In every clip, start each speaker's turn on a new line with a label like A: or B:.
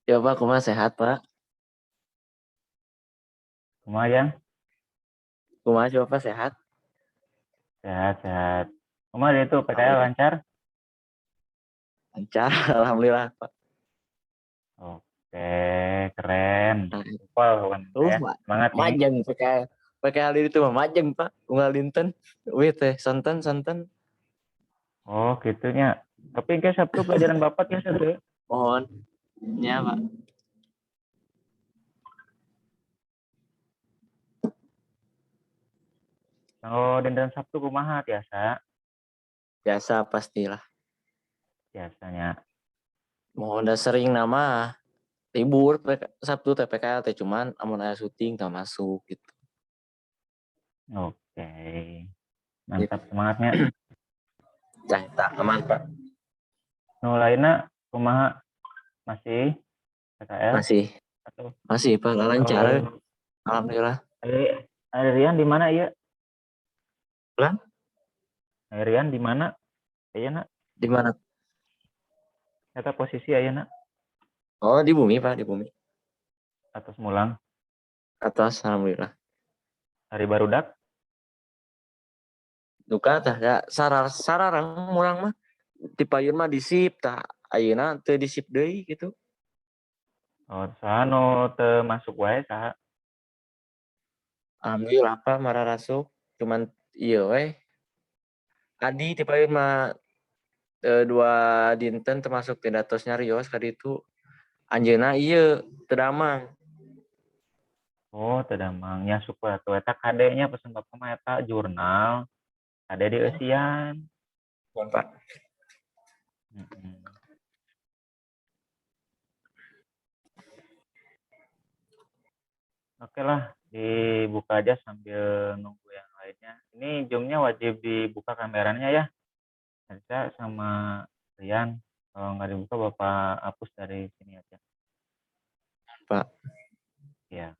A: Ya Pak, kumaha sehat Pak?
B: Lumayan,
A: Kumaha coba Pak sehat?
B: sehat-sehat. Kemarin itu PKL
A: Alhamdulillah.
B: lancar?
A: Lancar, alhamdulillah Pak.
B: Oke, keren.
A: Nah,
B: Wah, bukan saya.
A: Pak,
B: Semangat nih.
A: majeng PKL. PKL itu mah majeng Pak. Unggal dinten. Wih teh, santen.
B: Oh, gitunya. Tapi kayak Sabtu pelajaran Bapak ya Sabtu.
A: Mohon. Ya Pak.
B: Oh, dan Sabtu kumaha biasa.
A: Biasa pastilah.
B: Biasanya.
A: Mohon dah sering nama libur Sabtu teh PKL teh cuman amun aya syuting tak masuk gitu.
B: Oke.
A: Gitu.
B: Mantap semangatnya.
A: Cah, tak aman Pak.
B: Nu lainnya kumaha masih PKL
A: Masih.
B: atau
A: Masih Pak, lancar.
B: oh,
A: Alhamdulillah.
B: Rian di mana ya?
A: Pulang?
B: Rian di mana? Ayeuna
A: Di mana?
B: eta posisi ayeuna
A: Oh, di bumi Pak, di bumi.
B: atas mulang
A: Atas, alhamdulillah.
B: hari barudak.
A: Duka tah ya sararang urang mah di payun mah disip tah ayeuna teu disip deui gitu.
B: Oh, saha nu teu masuk wae saha?
A: Alhamdulillah Pak mararasuk cuman ieu we adi di payun mah dua dinten termasuk tidak tos nyarios ka ditu anjeunna ieu teu damang.
B: Oh, teu damang nya suku atuh eta kadenya pesen Bapak mah eta jurnal kade di eusian.
A: Mohon Pak.
B: Mm-mm. Oke lah, dibuka aja sambil nunggu yang lainnya. Ini Zoom-nya wajib dibuka kameranya ya, Elsa sama Rian. Kalau nggak dibuka Bapak hapus dari sini aja.
A: Pak.
B: Ya,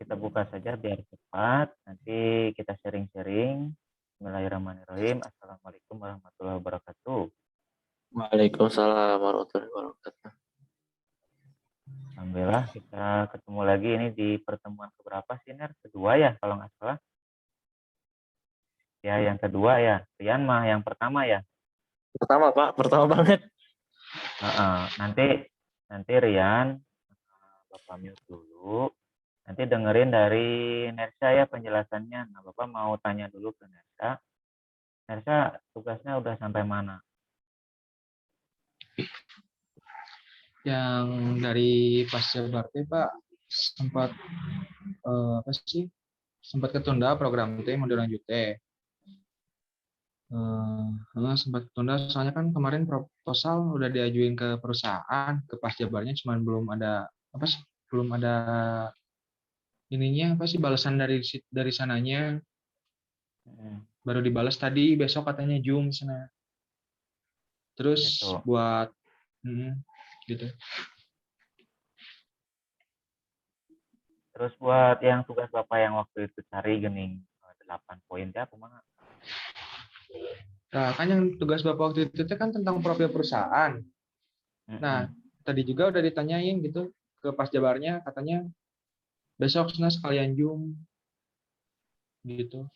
B: kita buka saja biar cepat. Nanti kita sharing-sharing. Bismillahirrahmanirrahim. Assalamualaikum warahmatullahi wabarakatuh.
A: Waalaikumsalam warahmatullahi wabarakatuh.
B: Alhamdulillah kita ketemu lagi ini di pertemuan keberapa sih, Ner? Kedua ya kalau nggak salah. Ya, yang kedua ya. Rian mah yang pertama ya.
A: Pertama Pak, pertama banget.
B: Nanti nanti Rian Bapak mute dulu. Nanti dengerin dari Nersa ya penjelasannya. Nah, Bapak mau tanya dulu ke Nersa. Nersa tugasnya udah sampai mana?
C: Yang dari pasca Bakti Pak sempat apa sih sempat ketunda program itu yang mau dilanjut sempat ketunda soalnya kan kemarin proposal udah diajuin ke perusahaan ke Pasjabarnya cuman belum ada ininya apa sih balasan dari sananya baru dibalas tadi besok katanya Zoom sana terus
B: Gitu.
C: buat gitu.
B: Terus buat yang tugas Bapak yang waktu itu cari gening 8 poin ya, kumaha?
C: Nah, kan yang tugas Bapak waktu itu kan tentang profil perusahaan. Nah, tadi juga udah ditanyain gitu ke Pas Jabarnya, katanya besok sekalian Zoom gitu.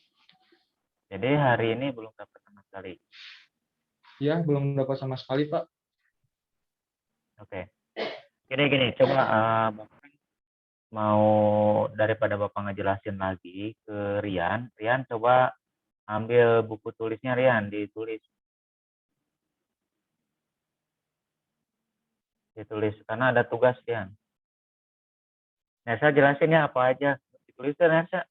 B: Jadi hari ini belum dapat sama sekali.
C: Ya, belum dapat sama sekali, Pak.
B: Oke. Gini, coba Bapak mau daripada Bapak ngejelasin lagi ke Rian, Rian coba ambil buku tulisnya Rian, ditulis karena ada tugas Rian. Nersa jelasin ya apa aja, ditulis tuh Nersa.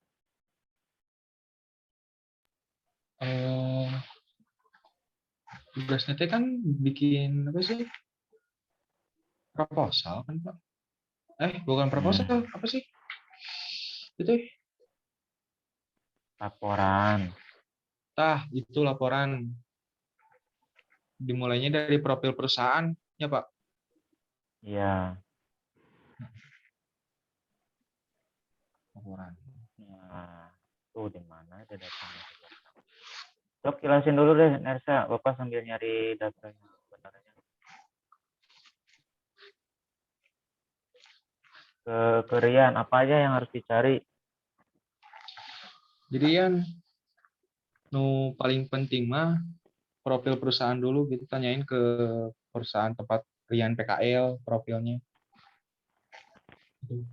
C: Tugasnya kan bikin apa sih? Proposal kan, Pak? Bukan proposal, apa sih? Itu
B: Laporan.
C: Itu laporan. Dimulainya dari profil perusahaan, ya, Pak?
B: Iya.
C: Laporan.
B: Nah, tuh di mana ada datanya? Coba jelasin dulu deh, Nersa. Bapak sambil nyari datanya. Benarnya. ke Rian, apa aja yang harus dicari?
C: Jadi Yan, nu paling penting mah profil perusahaan dulu gitu, tanyain ke perusahaan tempat Rian PKL profilnya. Itu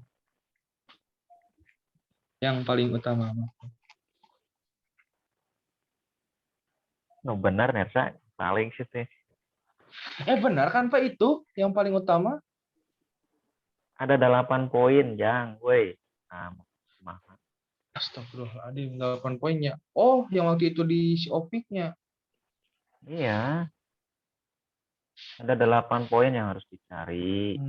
C: yang paling utama mah.
B: No, benar Nersa, paling sih teh.
C: Benar kan Pak, itu yang paling utama.
B: Ada 8 poin, Jang, woi. Nah, maaf.
C: Astagfirullahaladzim, 8 poinnya. Oh, yang waktu itu di si Opik-nya.
B: Iya, ada 8 poin yang harus dicari.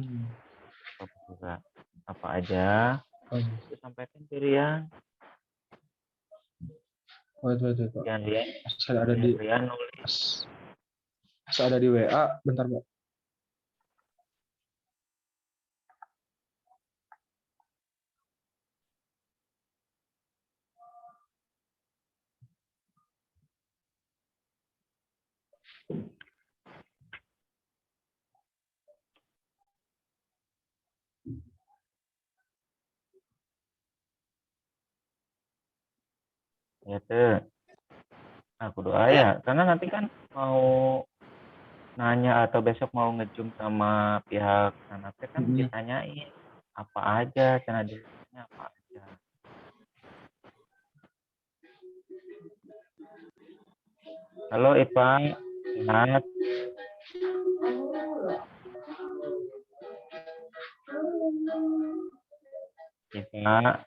B: Apa aja? Itu sampaikan ke Rian.
C: Itu.
B: Rian, Rian,
C: Saya ada di
B: Rian nulis.
C: saya ada di WA, bentar Mbak.
B: Ya tuh. Aku doa ya, karena nanti kan mau nanya atau besok mau ngejum sama pihak sana teh kan ditanyain apa aja, cara dirinya apa aja. Halo Ipang, sehat? Ipa,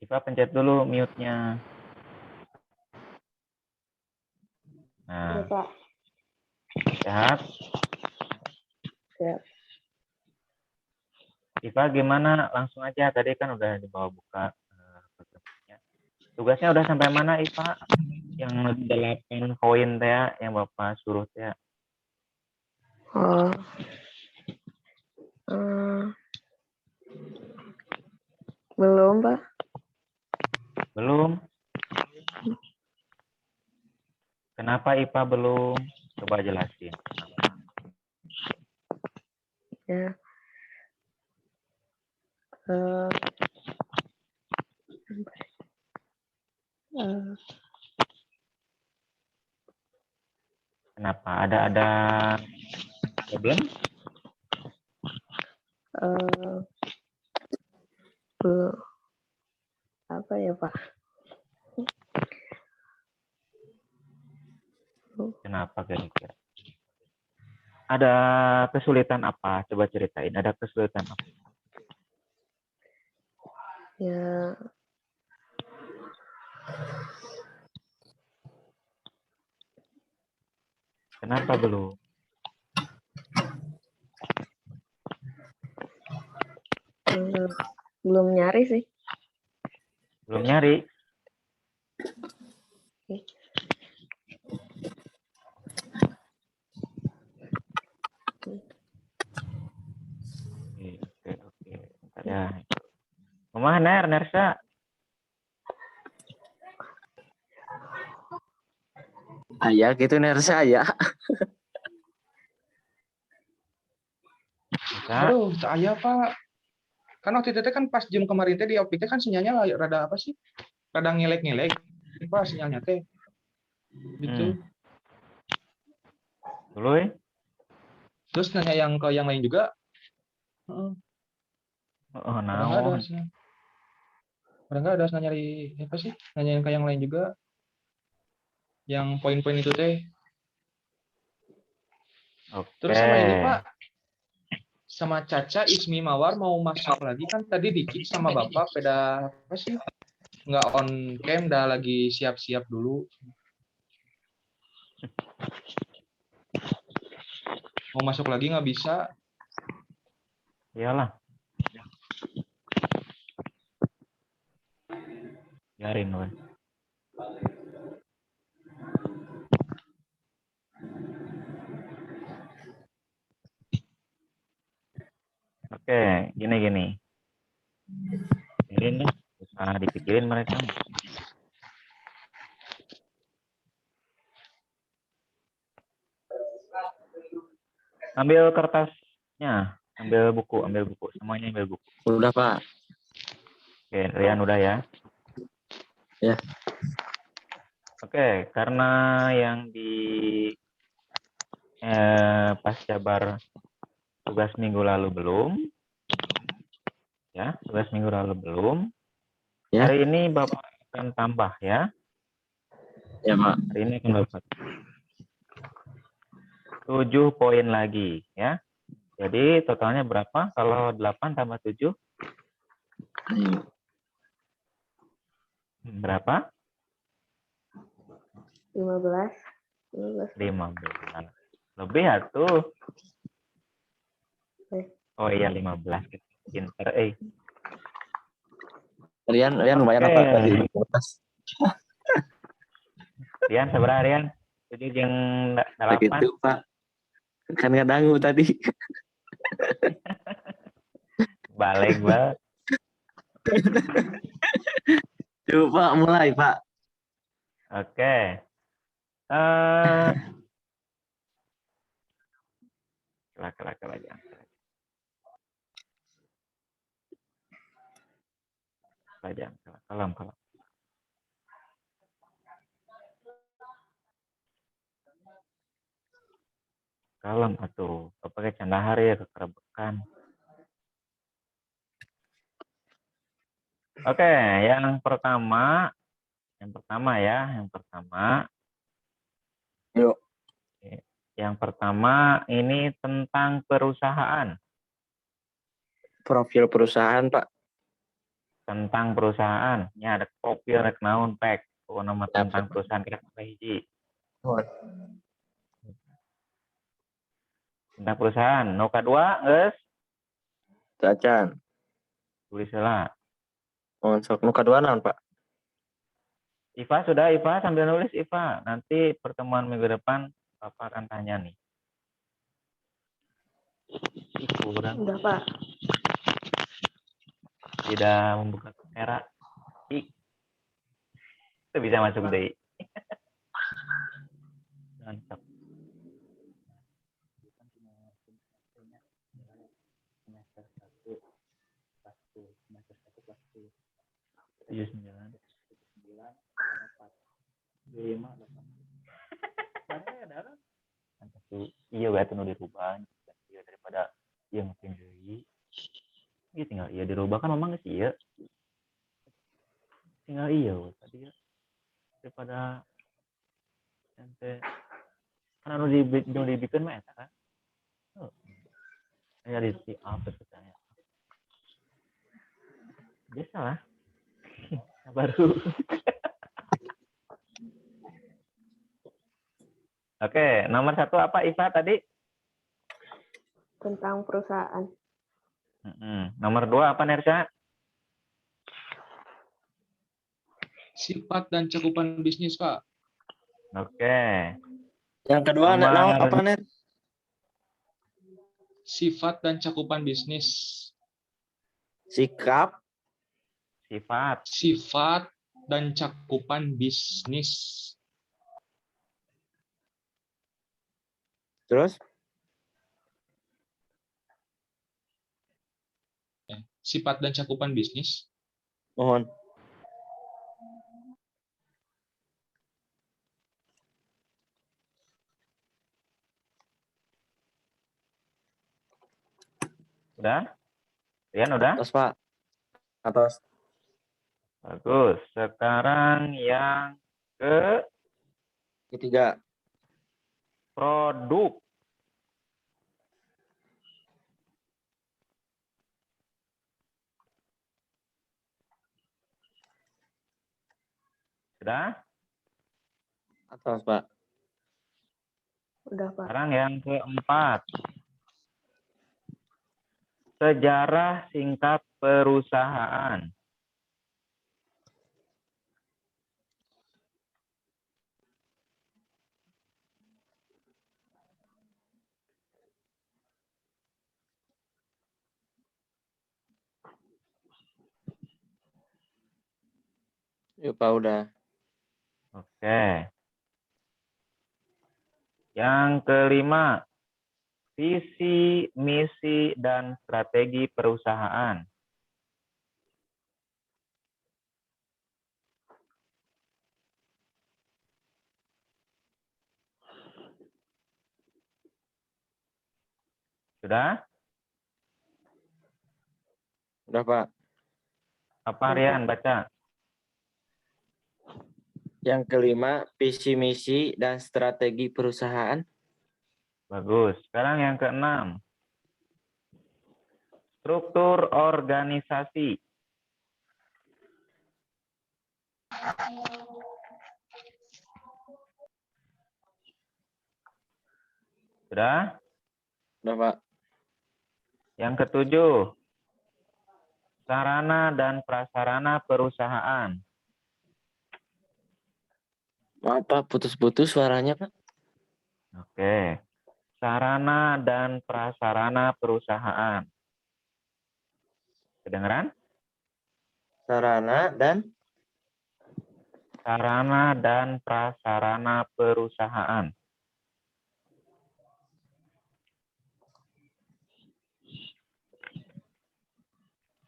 B: Ipa pencet dulu mute-nya. Nah,
D: Pak.
B: sehat?
D: Siap.
B: Ipa gimana? Langsung aja, tadi kan udah dibawa buka programnya. Tugasnya udah sampai mana Ipa? Yang 8 poin teh ya, yang Bapak suruh teh ya.
D: Oh. Belum, Pak.
B: Belum? Kenapa Ipa belum? Coba jelasin.
D: Ya.
B: Kenapa? Ada problem?
D: Belum. Apa ya, Pak?
B: Kenapa kira-kira? Ada kesulitan apa? Coba ceritain. Ada kesulitan apa?
D: Ya.
B: Kenapa belum?
D: Belum nyari sih.
B: Belum nyari? Oke. Bentar ya. Kumaha Nersa?
A: Aya gitu Nersa ya.
B: Bisa?
C: Aduh, saya Pak. Kan waktu itu kan pas jam kemarin teh di Opik teh kan sinyalnya rada apa sih? Rada ngelek-ngelek. Pak sinyalnya teh. Gitu.
B: Dulu ya?
C: Terus nanya yang ke yang lain juga.
B: Oh,
C: Pada nggak ada
B: naon?
C: sih. Pada nggak ada nyari apa sih? Nanyain ke yang lain juga. Yang poin-poin itu teh.
B: Oke.
C: Terus sama ini Pak. Sama Caca, Ismi Mawar mau masuk lagi kan tadi di-kick sama Bapak pada apa sih? Nggak on cam, dah lagi siap-siap dulu. Mau masuk lagi nggak bisa.
B: Iyalah. Biarin we. Oke, gini. Pikirin deh, usah dipikirin mereka. Ambil kertasnya, ambil buku, semuanya ambil buku.
A: Udah, Pak.
B: Oke, Rian udah ya.
A: Ya.
B: Oke, karena yang di pas Jabar tugas minggu lalu belum, ya, tugas minggu lalu belum.
A: Ya.
B: Hari ini Bapak akan tambah ya.
A: Ya, Pak.
B: Hari ini akan dapat 7 poin lagi ya. Jadi totalnya berapa? Kalau 8 tambah 7 berapa?
D: 15. 15.
B: 15. Lebih atuh. Oh iya 15. Pinter
A: Rian lumayan
B: Oke.
A: apa tadi di atas.
B: Rian seberapa Rian? 7 yang 8.
A: Begitu, Pak. Kan nggak dangu tadi.
B: Balik banget.
A: Coba mulai, Pak.
B: Oke. Kelak jangan. Kalem. Kalem atuh. Pakai canda hari ya kekerebekan. Oke, yang pertama ya.
A: Yuk.
B: Yang pertama ini tentang perusahaan.
A: Profil perusahaan, Pak.
B: Tentang perusahaan. Ini ada profil rek naon pek. Nama
A: Ya,
B: tentang
A: Pak.
B: perusahaan kita hiji. Tentang perusahaan. Nu kadua, geus
A: Acan.
B: tulis heula.
A: Mohon sok nu kadua naon, Pak?
B: Iva sambil nulis Iva. Nanti pertemuan minggu depan Bapak akan tanya nih. Kurang.
D: Udah, Pak.
B: Tidak membuka kamera. Itu bisa masuk deh. Mantap. Iya berarti nu dirubah iya daripada yang tinggi iya tinggal iya dirubah kan memang sih iya tinggal iya tadi ya daripada ente kan nu dibikin mah eta kan ya di apa katanya biasa lah baru. Oke, nomor 1 apa Iva tadi?
D: Tentang perusahaan.
B: Nomor 2 apa Nersha?
C: Sifat dan cakupan bisnis, Pak.
B: Oke.
A: Yang kedua naon apa, Net?
C: Sifat dan cakupan bisnis.
A: Sikap,
C: Sifat dan cakupan bisnis.
A: terus
C: Sifat dan cakupan bisnis.
A: mohon.
B: Udah? Rian udah?
A: Atas, Pak. Atas.
B: Bagus. Sekarang yang
A: Ketiga.
B: produk. Sudah?
A: Atas, Pak.
D: Udah, Pak.
B: Sekarang yang keempat. Sejarah singkat perusahaan.
A: Yuk, Pak, udah.
B: Oke. Yang kelima, visi, misi, dan strategi perusahaan. Sudah?
A: Udah, Pak.
B: Apa
D: Udah,
B: Rian baca?
A: Yang kelima, visi misi dan strategi perusahaan.
B: Bagus. Sekarang yang keenam, struktur organisasi. Sudah?
A: Udah, Pak.
B: Yang ketujuh, sarana dan prasarana perusahaan.
A: Maaf, Pak, putus-putus suaranya, Pak.
B: Oke. Sarana dan prasarana perusahaan. Kedengeran?
A: Sarana dan
B: Sarana dan prasarana perusahaan.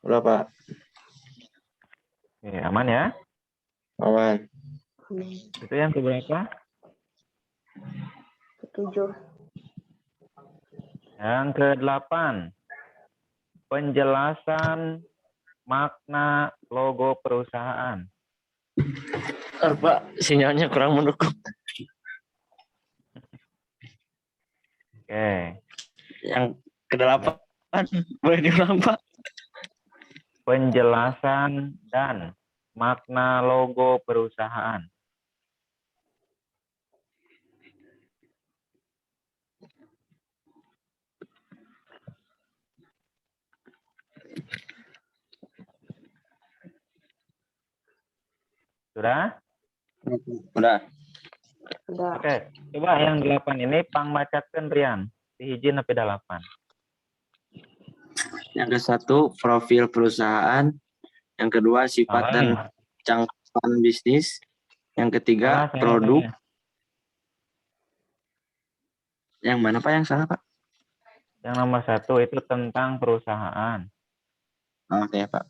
A: udah, Pak.
B: Oke, aman ya?
A: Aman.
B: Itu yang keberapa?
D: 7.
B: Yang kedelapan, penjelasan makna logo perusahaan.
A: Pak, sinyalnya kurang mendukung.
B: Oke.
A: Yang kedelapan, boleh diulang, Pak?
B: Penjelasan dan makna logo perusahaan. Sudah?
A: Udah.
D: Udah.
B: Oke. Coba yang 8 ini pang bacakan Rian. Hiji sampai 8.
A: Yang ke satu, profil perusahaan. Yang kedua, sifat dan
B: Salah.
A: cakupan bisnis. Yang ketiga,
B: Salah.
A: produk. Yang mana, Pak, yang salah, Pak?
B: Yang nomor 1 itu tentang perusahaan.
A: Oke, Pak.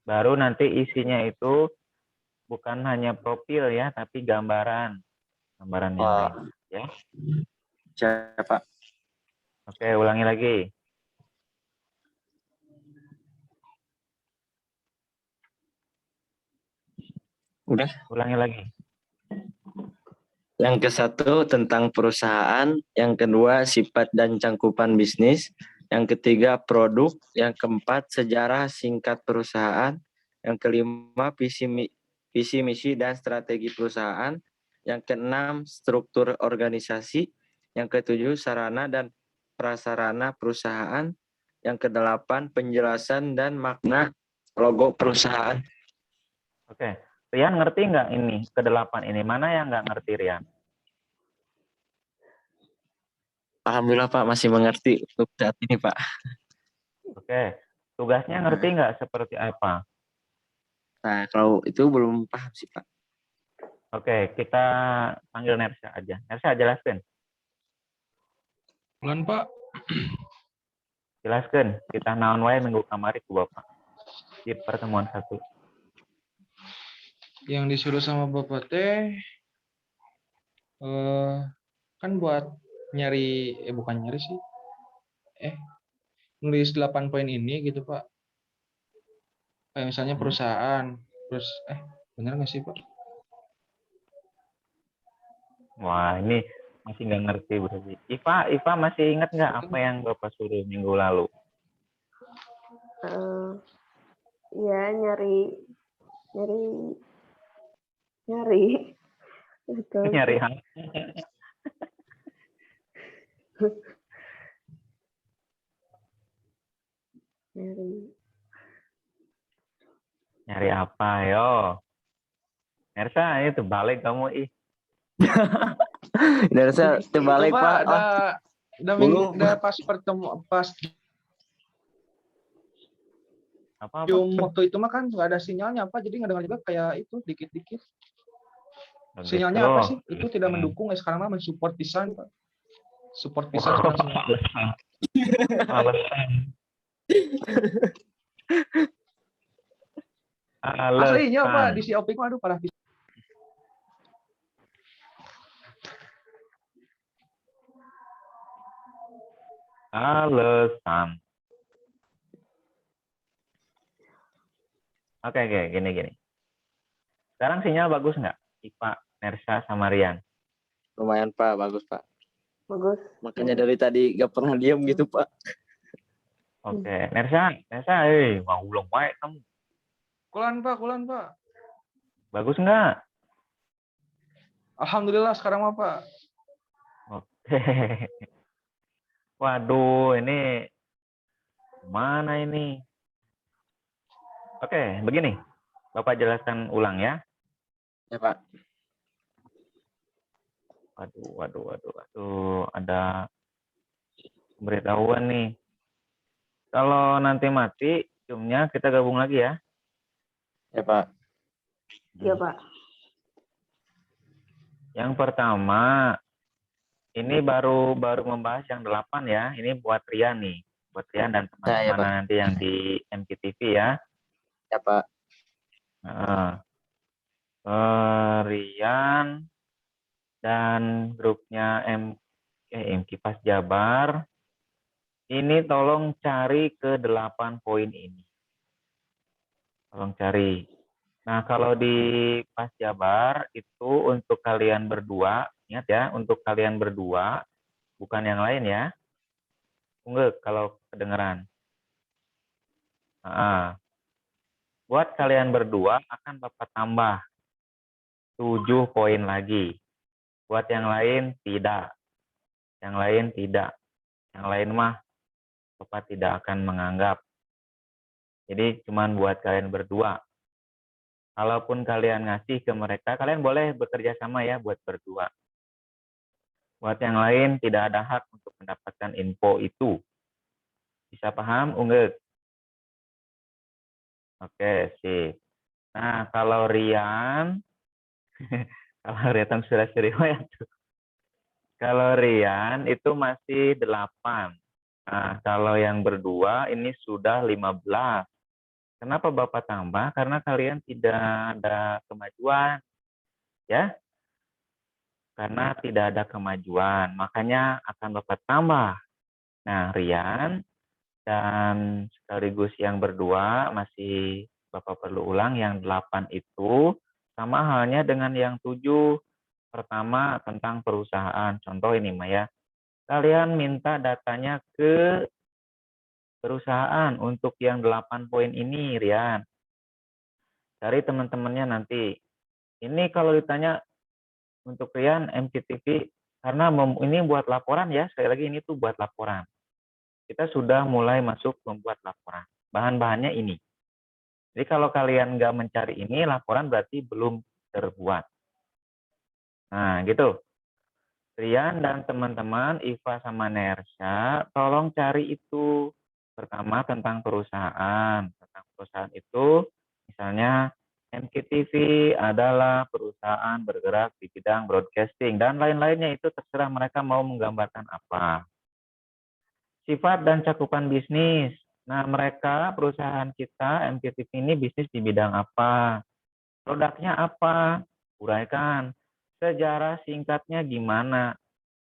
B: Baru nanti isinya itu bukan hanya profil ya, tapi gambaran. Gambaran yang
A: Wah.
B: lain. Ya.
A: Siap, Pak.
B: Oke, ulangi lagi.
A: Udah.
B: Ulangi lagi.
A: Yang ke satu, tentang perusahaan. Yang kedua, sifat dan cakupan bisnis. Yang ketiga, produk. Yang keempat, sejarah singkat perusahaan. Yang kelima, visi misi dan strategi perusahaan. Yang keenam, struktur organisasi. Yang ketujuh, sarana dan prasarana perusahaan. Yang kedelapan, penjelasan dan makna logo perusahaan.
B: Oke. Rian ngerti nggak ini? Ke-8 ini. Mana yang nggak ngerti Rian?
A: Alhamdulillah, Pak, masih mengerti untuk saat ini, Pak.
B: Oke. Tugasnya ngerti nggak seperti apa?
A: Nah, kalau itu belum paham sih, Pak.
B: Oke, kita panggil Nersha aja. Nersha, jelaskan.
C: Bulan Pak,
B: Jelaskan. Kita naon wae minggu kamari ku Bapak. Di pertemuan 1.
C: yang disuruh sama Bapak teh kan buat nyari bukan nyari sih. Nulis 8 poin ini gitu, Pak. Kayak misalnya perusahaan, terus bener nggak sih, Pak?
B: Wah, ini masih nggak ngerti berarti. Iva masih ingat nggak apa yang Bapak suruh minggu lalu?
D: Iya, nyari. Betul.
B: Nyari hang. Nyari apa, yo? Nersha, itu balik kamu, ih.
A: Darsa terbalik,
C: Itu,
A: Pak.
C: udah pas
B: Apa?
C: Zoom waktu itu mah kan nggak ada sinyalnya, Pak. Jadi nggak dengar juga kayak itu dikit-dikit. Sinyalnya apa
B: begitu.
C: sih? Itu tidak mendukung ya sekarang mah mensupport pisan, Pak. Support pisan sekarang sinyal.
B: Alasan.
C: Aslinya Pak
B: Alasan.
C: di si Opik mah aduh parah pisan.
B: Alasan. Oke, gini. Sekarang sinyal bagus nggak? Ipa, Nersha, sama Rian.
A: Lumayan Pak, bagus Pak.
D: Bagus.
A: Makanya dari tadi gak pernah diam gitu Pak.
B: Oke, Nersha, mau ulang wae kamu.
C: Kulan Pak.
B: Bagus nggak?
C: Alhamdulillah sekarang mah Pak.
B: Oke. Waduh, ini mana ini? Oke, begini. Bapak jelaskan ulang ya.
A: Ya Pak.
B: Waduh. Ada pemberitahuan nih. Kalau nanti mati, zoom-nya kita gabung lagi ya.
A: Ya Pak.
D: Iya Pak.
B: Yang pertama, ini baru membahas yang 8 ya. Ini buat Rian nih. Buat Rian dan
A: Ya, ya,
B: teman-teman
A: Pak.
B: nanti yang di MKTV ya.
A: Ya Pak.
B: Rian dan grupnya MKIPAS Jabar. Ini tolong cari ke 8 poin ini. Tolong cari. Nah, kalau di PAS Jabar itu untuk kalian berdua, ingat ya, untuk kalian berdua, bukan yang lain ya. Enggak, kalau kedengeran. Nah, buat kalian berdua akan Bapak tambah 7 poin lagi. Buat yang lain tidak. Yang lain tidak. Yang lain mah Bapak tidak akan menganggap. Jadi cuman buat kalian berdua. Kalaupun kalian ngasih ke mereka, kalian boleh bekerja sama ya buat berdua. Buat yang lain tidak ada hak untuk mendapatkan info itu. Bisa paham, Unggek? Oke, sip. Nah, kalau Rian, kalau Rian sudah ya tuh. Kalau Rian itu masih 8. Nah, kalau yang berdua ini sudah 15. Kenapa Bapak tambah? Karena kalian tidak ada kemajuan. Ya, karena tidak ada kemajuan. Makanya akan Bapak tambah. Nah, Rian dan sekaligus yang berdua masih Bapak perlu ulang yang 8 itu sama halnya dengan yang 7. Pertama tentang perusahaan. Contoh ini Maya. Kalian minta datanya ke perusahaan untuk yang 8 poin ini, Rian. Cari teman-temannya nanti. Ini kalau ditanya untuk Rian MKTV karena ini buat laporan ya, sekali lagi ini tuh buat laporan. Kita sudah mulai masuk membuat laporan. Bahan-bahannya ini. Jadi kalau kalian nggak mencari ini, laporan berarti belum terbuat. Nah, gitu. Rian dan teman-teman, Iva sama Nersha, tolong cari itu. Pertama tentang perusahaan. Tentang perusahaan itu, misalnya MKTV adalah perusahaan bergerak di bidang broadcasting. Dan lain-lainnya itu terserah mereka mau menggambarkan apa. Sifat dan cakupan bisnis. Nah, mereka, perusahaan kita, MKTV ini bisnis di bidang apa? Produknya apa? Uraikan. Sejarah singkatnya gimana?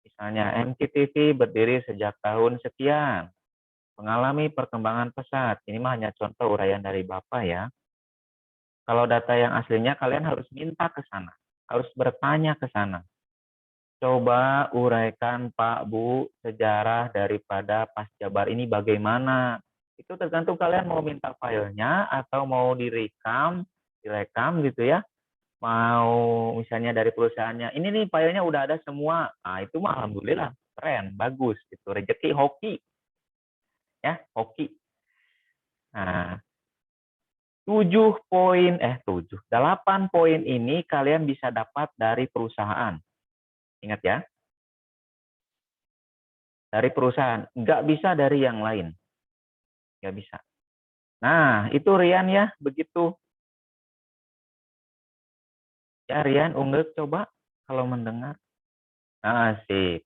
B: Misalnya MKTV berdiri sejak tahun sekian. Mengalami perkembangan pesat. Ini mah hanya contoh uraian dari Bapak ya. Kalau data yang aslinya kalian harus minta ke sana. Harus bertanya ke sana. Coba uraikan Pak Bu sejarah daripada PAS Jabar ini bagaimana. Itu tergantung kalian mau minta filenya atau mau direkam gitu ya. Mau misalnya dari perusahaannya, ini nih filenya udah ada semua. Nah, itu mah alhamdulillah keren, bagus gitu. Rezeki hoki. Ya, hoki. Nah, 8 poin ini kalian bisa dapat dari perusahaan. Ingat ya. Dari perusahaan, nggak bisa dari yang lain. Nggak bisa. Nah, itu Rian ya, begitu. Ya, Rian, Unggul coba kalau mendengar. Sip.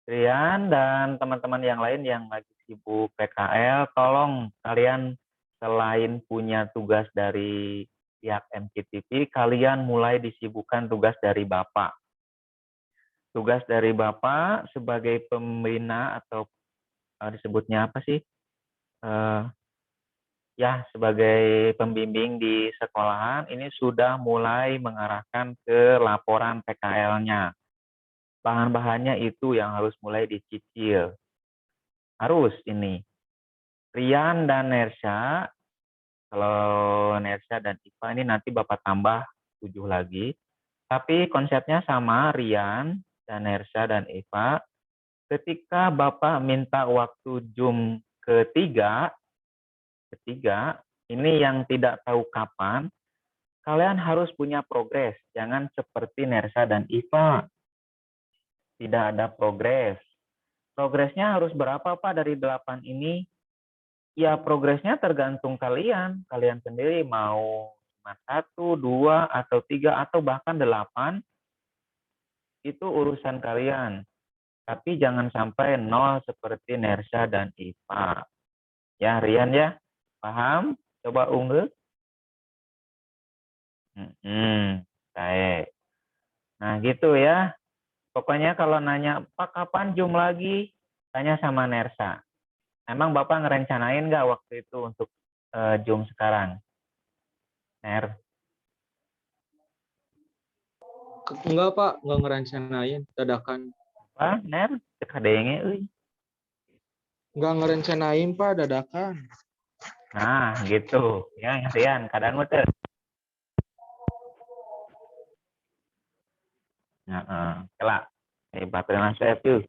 B: Rian dan teman-teman yang lain yang lagi sibuk PKL, tolong kalian selain punya tugas dari pihak MCTV, kalian mulai disibukkan tugas dari Bapak. Tugas dari Bapak sebagai pembina atau disebutnya apa sih? Ya, sebagai pembimbing di sekolahan, ini sudah mulai mengarahkan ke laporan PKL-nya. Bahan-bahannya itu yang harus mulai dicicil. Harus ini. Rian dan Nersha, kalau Nersha dan Iva ini nanti Bapak tambah 7 lagi. Tapi konsepnya sama, Rian dan Nersha dan Iva. Ketika Bapak minta waktu Zoom ketiga, ini yang tidak tahu kapan, kalian harus punya progres. Jangan seperti Nersha dan Iva. Tidak ada progres. Progresnya harus berapa, Pak, dari 8 ini? Ya, progresnya tergantung kalian. Kalian sendiri mau cuma 1, 2, atau 3, atau bahkan 8. Itu urusan kalian. Tapi jangan sampai 0 seperti Nersha dan Iva. Ya, Rian ya? Paham? Coba unggul. Baik. Nah, gitu ya. Pokoknya kalau nanya, Pak, kapan Zoom lagi? Tanya sama Nersha. Emang Bapak ngerencanain nggak waktu itu untuk Zoom sekarang? Ner?
C: Enggak, Pak. Enggak ngerencanain. Dadakan.
B: Apa? Ner? Cek hadenge, euy.
C: Enggak ngerencanain, Pak. Dadakan.
B: Nah, gitu. Ya, Rian, kadang teh. Nah, kelak. Hebat dengan saya tuh.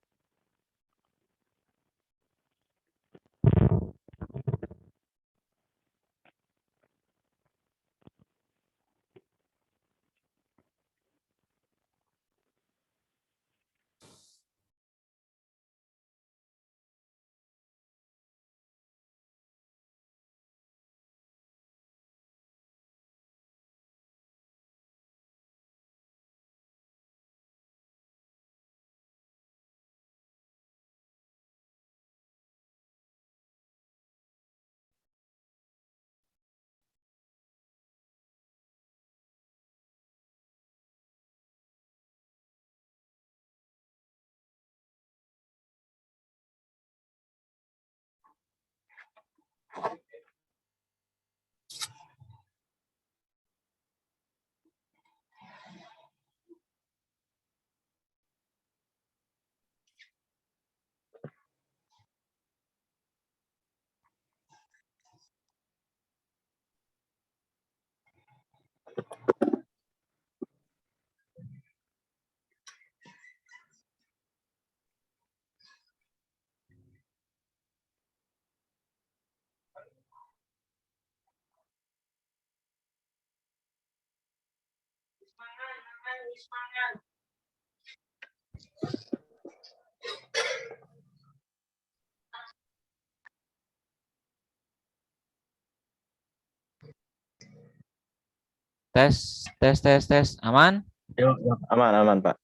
E: Tes, tes, tes, tes. Aman?
A: Yuk, aman, aman, Pak.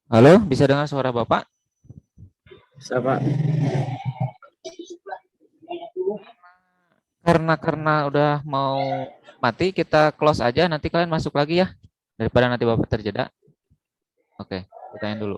E: Halo, bisa dengar suara Bapak?
A: Bisa, Pak.
E: Karena udah mau mati, kita close aja. Nanti kalian masuk lagi ya. Daripada nanti Bapak terjeda. Oke, pertanyaan dulu.